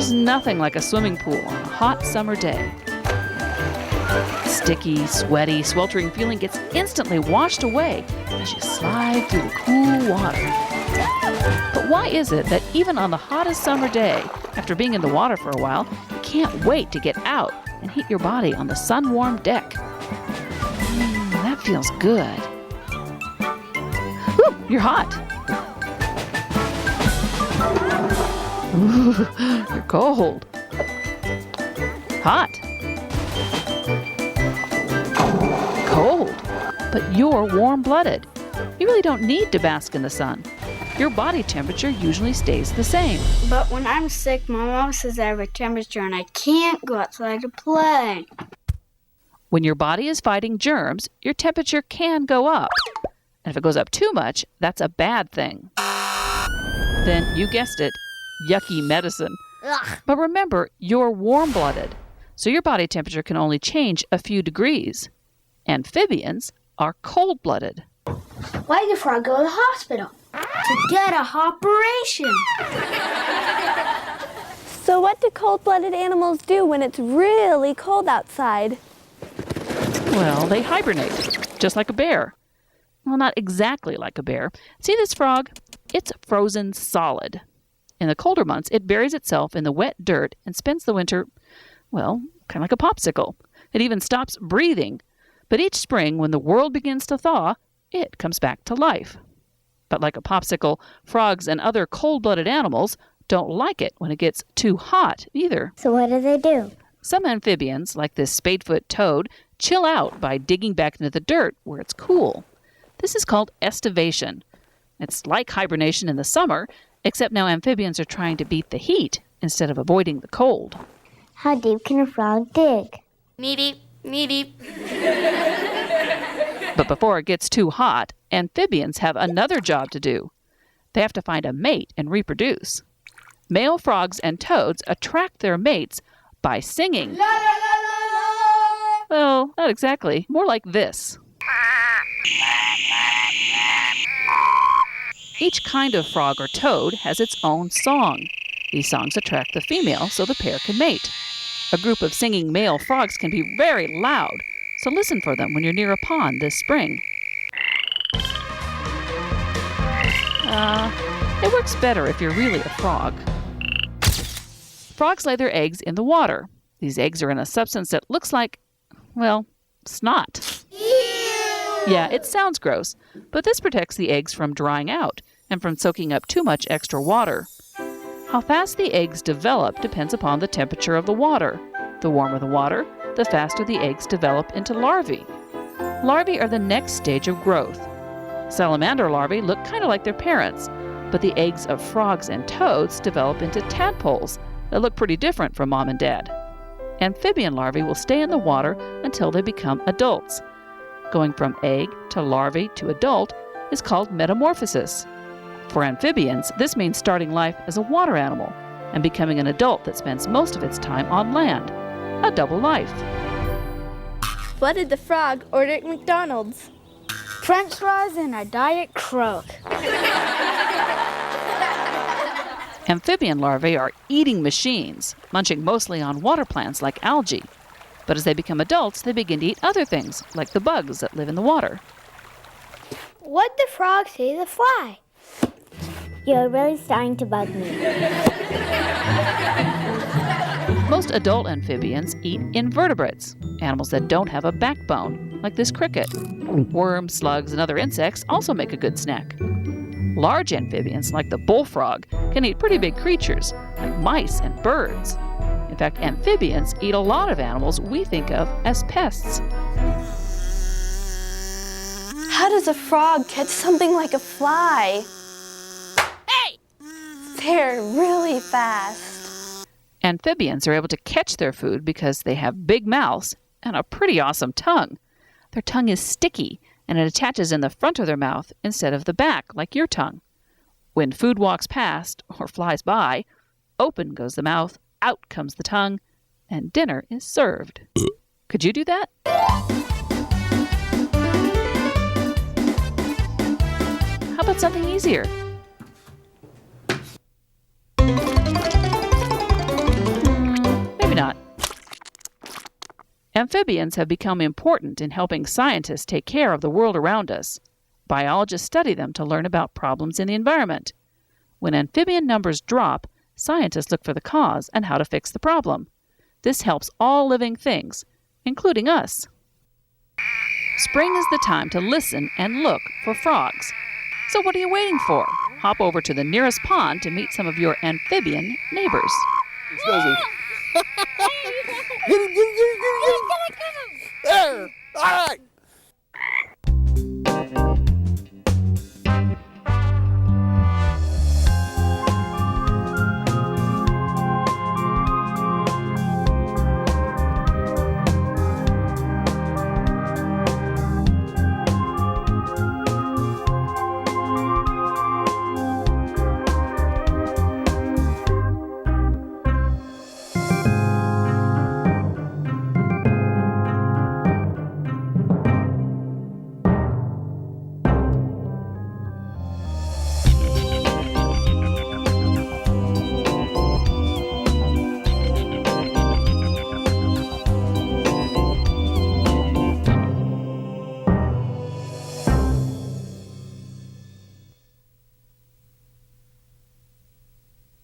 There's nothing like a swimming pool on a hot summer day. Sticky, sweaty, sweltering feeling gets instantly washed away as you slide through the cool water. But why is it that even on the hottest summer day, after being in the water for a while, you can't wait to get out and heat your body on the sun-warmed deck? That feels good. Ooh, you're hot. Ooh, you're cold. Hot. Cold. But you're warm-blooded. You really don't need to bask in the sun. Your body temperature usually stays the same. But when I'm sick, my mom says I have a temperature and I can't go outside to play. When your body is fighting germs, your temperature can go up. And if it goes up too much, that's a bad thing. Then, you guessed it, yucky medicine. Ugh. But remember, you're warm-blooded, so your body temperature can only change a few degrees. Amphibians are cold-blooded. Why did the frog go to the hospital? To get a operation. So what do cold-blooded animals do when it's really cold outside? Well, they hibernate, just like a bear. Well, not exactly like a bear. See this frog? It's frozen solid. In the colder months, it buries itself in the wet dirt and spends the winter, well, kind of like a popsicle. It even stops breathing. But each spring, when the world begins to thaw, it comes back to life. But like a popsicle, frogs and other cold-blooded animals don't like it when it gets too hot either. So what do? Some amphibians, like this spadefoot toad, chill out by digging back into the dirt where it's cool. This is called estivation. It's like hibernation in the summer, except now amphibians are trying to beat the heat instead of avoiding the cold. How deep can a frog dig? Knee deep, knee deep. But before it gets too hot, amphibians have another job to do. They have to find a mate and reproduce. Male frogs and toads attract their mates by singing. La, la, la, la, la. Well, not exactly. More like this. Each kind of frog or toad has its own song. These songs attract the female so the pair can mate. A group of singing male frogs can be very loud, so listen for them when you're near a pond this spring. It works better if you're really a frog. Frogs lay their eggs in the water. These eggs are in a substance that looks like, well, snot. Yeah, it sounds gross, but this protects the eggs from drying out and from soaking up too much extra water. How fast the eggs develop depends upon the temperature of the water. The warmer the water, the faster the eggs develop into larvae. Larvae are the next stage of growth. Salamander larvae look kind of like their parents, but the eggs of frogs and toads develop into tadpoles that look pretty different from mom and dad. Amphibian larvae will stay in the water until they become adults. Going from egg to larvae to adult is called metamorphosis. For amphibians, this means starting life as a water animal and becoming an adult that spends most of its time on land. A double life. What did the frog order at McDonald's? French fries and a Diet Coke. Amphibian larvae are eating machines, munching mostly on water plants like algae. But as they become adults, they begin to eat other things, like the bugs that live in the water. What'd the frog say to the fly? You're really starting to bug me. Most adult amphibians eat invertebrates, animals that don't have a backbone, like this cricket. Worms, slugs, and other insects also make a good snack. Large amphibians, like the bullfrog, can eat pretty big creatures, like mice and birds. In fact, amphibians eat a lot of animals we think of as pests. How does a frog catch something like a fly? Hey! They're really fast. Amphibians are able to catch their food because they have big mouths and a pretty awesome tongue. Their tongue is sticky, and it attaches in the front of their mouth instead of the back, like your tongue. When food walks past or flies by, open goes the mouth, out comes the tongue, and dinner is served. Could you do that? How about something easier? Amphibians have become important in helping scientists take care of the world around us. Biologists study them to learn about problems in the environment. When amphibian numbers drop, scientists look for the cause and how to fix the problem. This helps all living things, including us. Spring is the time to listen and look for frogs. So what are you waiting for? Hop over to the nearest pond to meet some of your amphibian neighbors. Get him, get him, get him, get him, get him. There! All right!